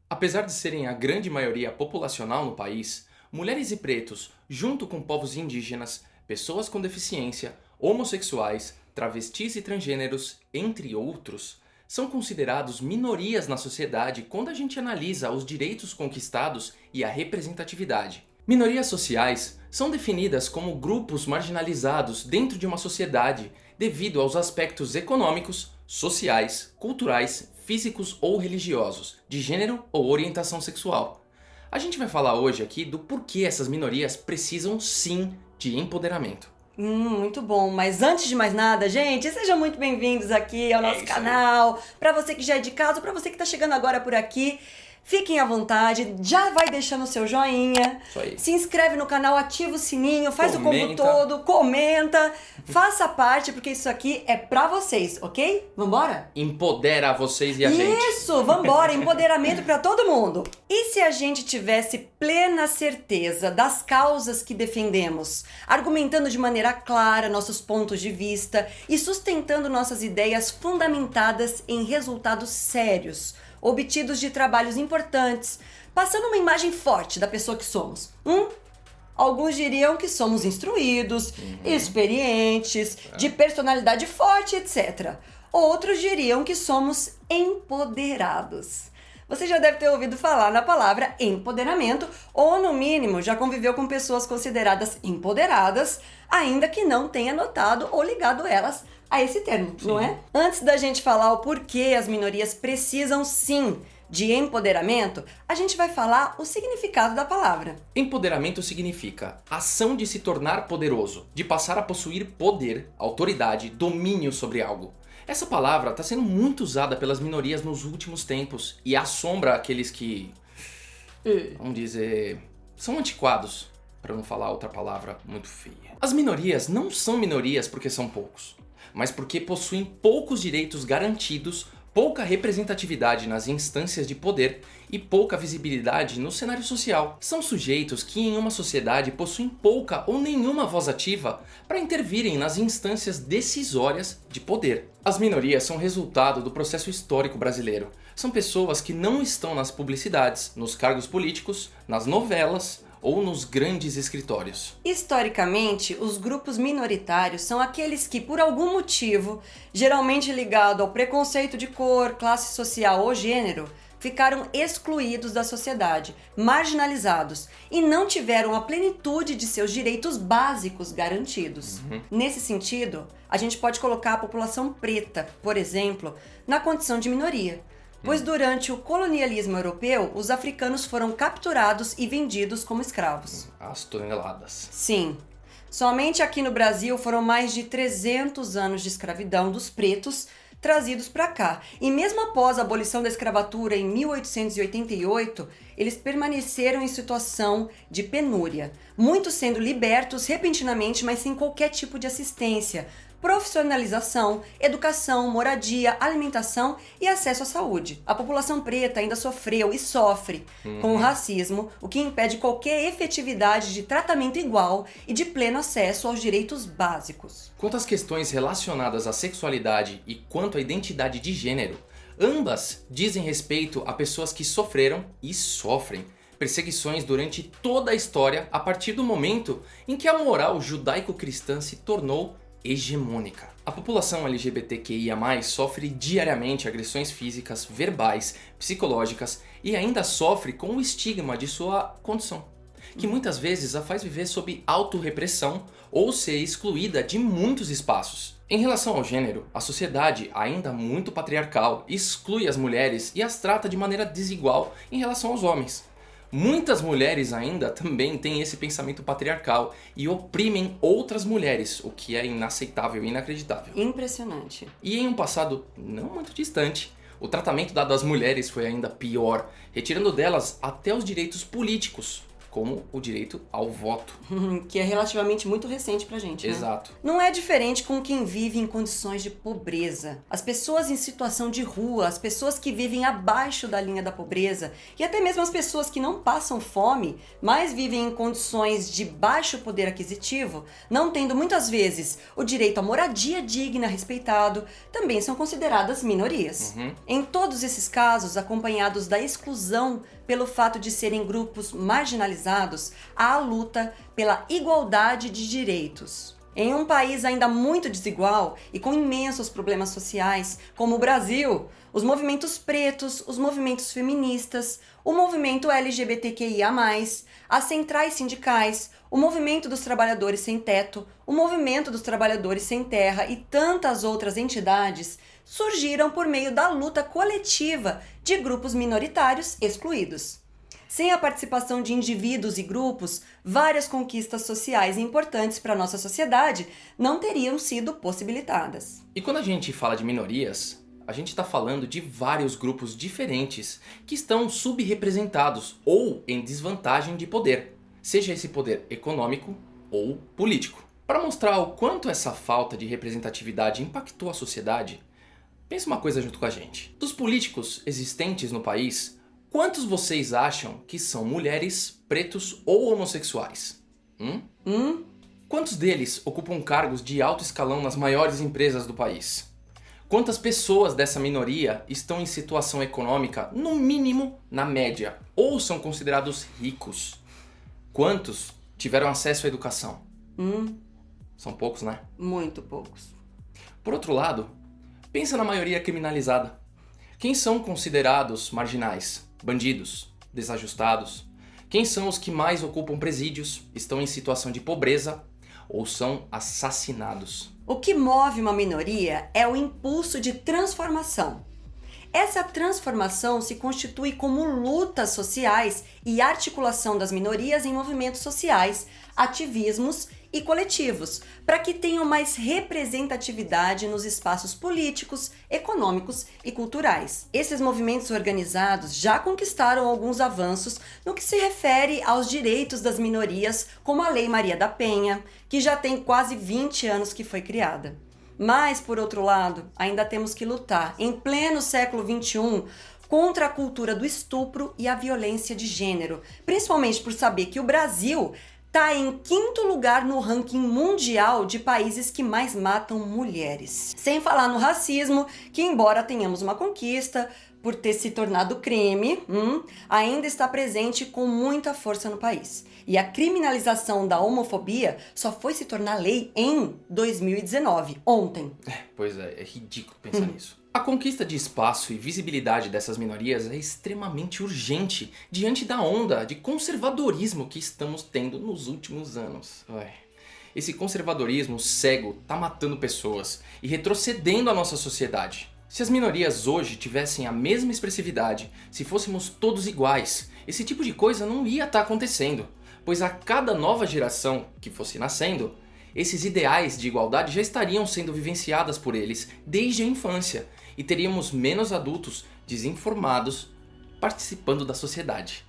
Apesar de serem a grande maioria populacional no país, mulheres e pretos, junto com povos indígenas, pessoas com deficiência, homossexuais, travestis e transgêneros, entre outros, são considerados minorias na sociedade quando a gente analisa os direitos conquistados e a representatividade. Minorias sociais são definidas como grupos marginalizados dentro de uma sociedade devido aos aspectos econômicos, sociais, culturais, físicos ou religiosos, de gênero ou orientação sexual. A gente vai falar hoje aqui do porquê essas minorias precisam sim de empoderamento. Muito bom, mas antes de mais nada, gente, sejam muito bem-vindos aqui ao nosso canal. Para você que já é de casa, para você que tá chegando agora por aqui, fiquem à vontade, já vai deixando o seu joinha, Isso aí. se inscreve no canal, ativa o sininho, faz o combo Comenta. todo, comenta, faça parte, porque isso aqui é pra vocês, ok? Vambora? Empodera vocês e a gente. Isso, vambora, empoderamento pra todo mundo. E se a gente tivesse plena certeza das causas que defendemos, argumentando de maneira clara nossos pontos de vista e sustentando nossas ideias fundamentadas em resultados sérios, obtidos de trabalhos importantes, passando uma imagem forte da pessoa que somos? Alguns diriam que somos instruídos, experientes, de personalidade forte, etc. Outros diriam que somos empoderados. Você já deve ter ouvido falar na palavra empoderamento, ou no mínimo já conviveu com pessoas consideradas empoderadas, ainda que não tenha notado ou ligado elas a esse termo, não é? Antes da gente falar o porquê as minorias precisam sim de empoderamento, a gente vai falar o significado da palavra. Empoderamento significa ação de se tornar poderoso, de passar a possuir poder, autoridade, domínio sobre algo. Essa palavra está sendo muito usada pelas minorias nos últimos tempos e assombra aqueles que, vamos dizer, são antiquados, para não falar outra palavra muito feia. As minorias não são minorias porque são poucos, mas porque possuem poucos direitos garantidos, pouca representatividade nas instâncias de poder e pouca visibilidade no cenário social. São sujeitos que em uma sociedade possuem pouca ou nenhuma voz ativa para intervirem nas instâncias decisórias de poder. As minorias são resultado do processo histórico brasileiro. São pessoas que não estão nas publicidades, nos cargos políticos, nas novelas ou nos grandes escritórios. Historicamente, os grupos minoritários são aqueles que, por algum motivo, geralmente ligado ao preconceito de cor, classe social ou gênero, ficaram excluídos da sociedade, marginalizados e não tiveram a plenitude de seus direitos básicos garantidos. Nesse sentido, a gente pode colocar a população preta, por exemplo, na condição de minoria. Pois durante o colonialismo europeu, os africanos foram capturados e vendidos como escravos. As toneladas. Sim. Somente aqui no Brasil foram mais de 300 anos de escravidão dos pretos trazidos para cá. E mesmo após a abolição da escravatura em 1888, eles permaneceram em situação de penúria, muitos sendo libertos repentinamente, mas sem qualquer tipo de assistência, profissionalização, educação, moradia, alimentação e acesso à saúde. A população preta ainda sofreu e sofre com o racismo, o que impede qualquer efetividade de tratamento igual e de pleno acesso aos direitos básicos. Quanto às questões relacionadas à sexualidade e quanto à identidade de gênero, ambas dizem respeito a pessoas que sofreram e sofrem perseguições durante toda a história a partir do momento em que a moral judaico-cristã se tornou hegemônica. A população LGBTQIA+, sofre diariamente agressões físicas, verbais, psicológicas e ainda sofre com o estigma de sua condição, que muitas vezes a faz viver sob autorrepressão ou ser excluída de muitos espaços. Em relação ao gênero, a sociedade, ainda muito patriarcal, exclui as mulheres e as trata de maneira desigual em relação aos homens. Muitas mulheres ainda também têm esse pensamento patriarcal e oprimem outras mulheres, o que é inaceitável e inacreditável. Impressionante. E em um passado não muito distante, o tratamento dado às mulheres foi ainda pior, retirando delas até os direitos políticos, como o direito ao voto. Que é relativamente muito recente pra gente, né? Exato. Não é diferente com quem vive em condições de pobreza. As pessoas em situação de rua, as pessoas que vivem abaixo da linha da pobreza e até mesmo as pessoas que não passam fome, mas vivem em condições de baixo poder aquisitivo, não tendo muitas vezes o direito à moradia digna respeitado, também são consideradas minorias. Em todos esses casos, acompanhados da exclusão pelo fato de serem grupos marginalizados, há a luta pela igualdade de direitos. Em um país ainda muito desigual e com imensos problemas sociais, como o Brasil, os movimentos pretos, os movimentos feministas, o movimento LGBTQIA+, as centrais sindicais, o movimento dos trabalhadores sem teto, o movimento dos trabalhadores sem terra e tantas outras entidades surgiram por meio da luta coletiva de grupos minoritários excluídos. Sem a participação de indivíduos e grupos, várias conquistas sociais importantes para a nossa sociedade não teriam sido possibilitadas. E quando a gente fala de minorias, a gente está falando de vários grupos diferentes que estão subrepresentados ou em desvantagem de poder, seja esse poder econômico ou político. Para mostrar o quanto essa falta de representatividade impactou a sociedade, pensa uma coisa junto com a gente. Dos políticos existentes no país, quantos vocês acham que são mulheres, pretos ou homossexuais? Quantos deles ocupam cargos de alto escalão nas maiores empresas do país? Quantas pessoas dessa minoria estão em situação econômica, no mínimo, na média, ou são considerados ricos? Quantos tiveram acesso à educação? São poucos, né? Muito poucos. Por outro lado, pensa na maioria criminalizada. Quem são considerados marginais? Bandidos? Desajustados? Quem são os que mais ocupam presídios, estão em situação de pobreza ou são assassinados? O que move uma minoria é o impulso de transformação. Essa transformação se constitui como lutas sociais e articulação das minorias em movimentos sociais, ativismos e coletivos, para que tenham mais representatividade nos espaços políticos, econômicos e culturais. Esses movimentos organizados já conquistaram alguns avanços no que se refere aos direitos das minorias, como a Lei Maria da Penha, que já tem quase 20 anos que foi criada. Mas, por outro lado, ainda temos que lutar, em pleno século XXI, contra a cultura do estupro e a violência de gênero, principalmente por saber que o Brasil está em 5º lugar no ranking mundial de países que mais matam mulheres. Sem falar no racismo, que embora tenhamos uma conquista por ter se tornado crime, ainda está presente com muita força no país. E a criminalização da homofobia só foi se tornar lei em 2019, ontem. Pois é ridículo pensar nisso. A conquista de espaço e visibilidade dessas minorias é extremamente urgente diante da onda de conservadorismo que estamos tendo nos últimos anos. Esse conservadorismo cego tá matando pessoas e retrocedendo a nossa sociedade. Se as minorias hoje tivessem a mesma expressividade, se fôssemos todos iguais, esse tipo de coisa não ia estar acontecendo, pois a cada nova geração que fosse nascendo, esses ideais de igualdade já estariam sendo vivenciadas por eles desde a infância e teríamos menos adultos desinformados participando da sociedade.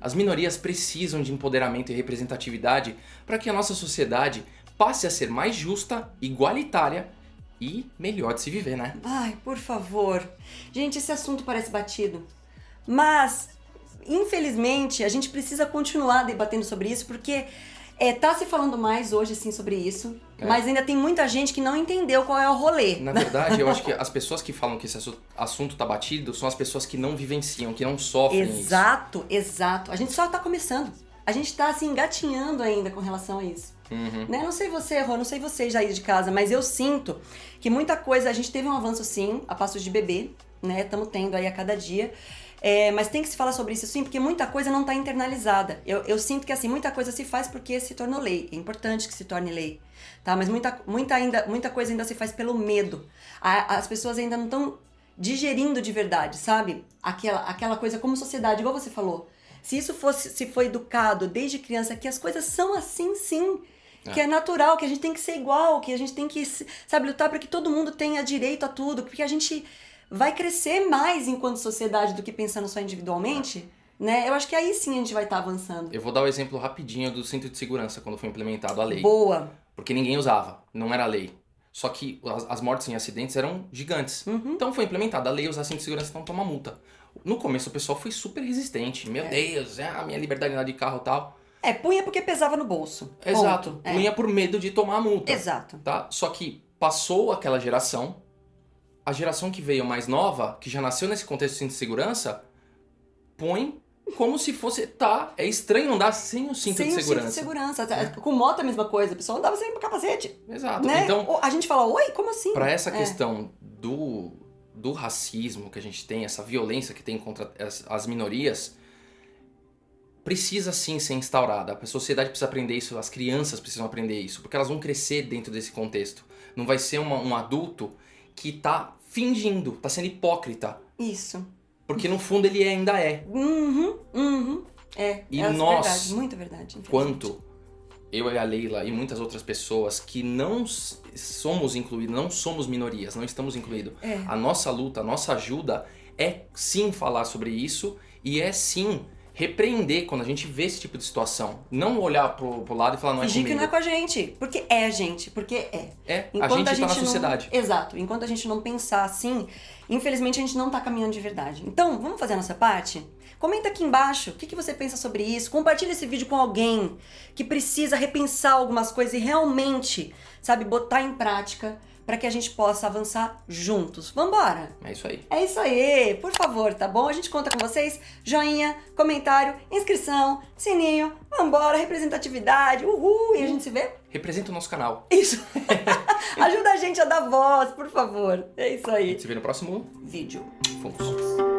As minorias precisam de empoderamento e representatividade para que a nossa sociedade passe a ser mais justa, igualitária e melhor de se viver, né? Ai, por favor. Gente, esse assunto parece batido. Mas, infelizmente, a gente precisa continuar debatendo sobre isso, porque tá se falando mais hoje, assim, sobre isso. Mas ainda tem muita gente que não entendeu qual é o rolê. Na verdade, eu acho que as pessoas que falam que esse assunto tá batido são as pessoas que não vivenciam, que não sofrem Exato. A gente só tá começando. A gente tá, assim, engatinhando ainda com relação a isso. Né? Não sei você, Rô, não sei vocês aí de casa, mas eu sinto que muita coisa, a gente teve um avanço sim, a passos de bebê, né? Estamos tendo aí a cada dia. Mas tem que se falar sobre isso sim, porque muita coisa não está internalizada. Eu sinto que assim, muita coisa se faz porque se tornou lei. É importante que se torne lei. Tá? Mas muita coisa ainda se faz pelo medo. As pessoas ainda não estão digerindo de verdade, sabe? Aquela coisa como sociedade, igual você falou. Se foi educado desde criança que as coisas são assim sim. Que é natural, que a gente tem que ser igual, que a gente tem que, sabe, lutar para que todo mundo tenha direito a tudo, porque a gente vai crescer mais enquanto sociedade do que pensando só individualmente. né? Eu acho que aí sim a gente vai estar avançando. Eu vou dar o exemplo rapidinho do cinto de segurança, quando foi implementado a lei. Boa. Porque ninguém usava, não era lei. Só que as mortes em acidentes eram gigantes. Então foi implementada a lei, usar cinto de segurança, então toma multa. No começo o pessoal foi super resistente. Meu Deus, a minha liberdade de carro e tal. Punha porque pesava no bolso. Exato. Ponto. Punha por medo de tomar a multa. Exato. Tá? Só que passou aquela geração, a geração que veio mais nova, que já nasceu nesse contexto de cinto de segurança, põe como se fosse, é estranho andar sem o cinto de segurança. Sem o cinto de segurança. Com moto é a mesma coisa, a pessoa andava sem capacete. Exato. Né? Então, a gente fala, oi, como assim? para essa questão do racismo que a gente tem, essa violência que tem contra as minorias, precisa sim ser instaurada. A sociedade precisa aprender isso, as crianças precisam aprender isso, porque elas vão crescer dentro desse contexto. Não vai ser um adulto que tá fingindo, tá sendo hipócrita. Isso. Porque no fundo ele ainda é. E nós, verdade, muito verdade. quanto eu e a Leila e muitas outras pessoas que não somos incluídos, não somos minorias, não estamos incluídos. A nossa luta, a nossa ajuda é sim falar sobre isso e é sim repreender quando a gente vê esse tipo de situação. Não olhar pro lado e falar, não é fingir comigo. que não é com a gente, porque é a gente, porque é. A gente tá na sociedade. Exato. Enquanto a gente não pensar assim, infelizmente a gente não tá caminhando de verdade. Então, vamos fazer a nossa parte? Comenta aqui embaixo o que você pensa sobre isso. Compartilha esse vídeo com alguém que precisa repensar algumas coisas e realmente, sabe, botar em prática para que a gente possa avançar juntos. Vambora? É isso aí. É isso aí, por favor, tá bom? A gente conta com vocês. Joinha, comentário, inscrição, sininho, vambora, representatividade, uhul, e a gente se vê? Representa o nosso canal. Isso. Ajuda a gente a dar voz, por favor. É isso A aí. gente se vê no próximo Vídeo. Fomos.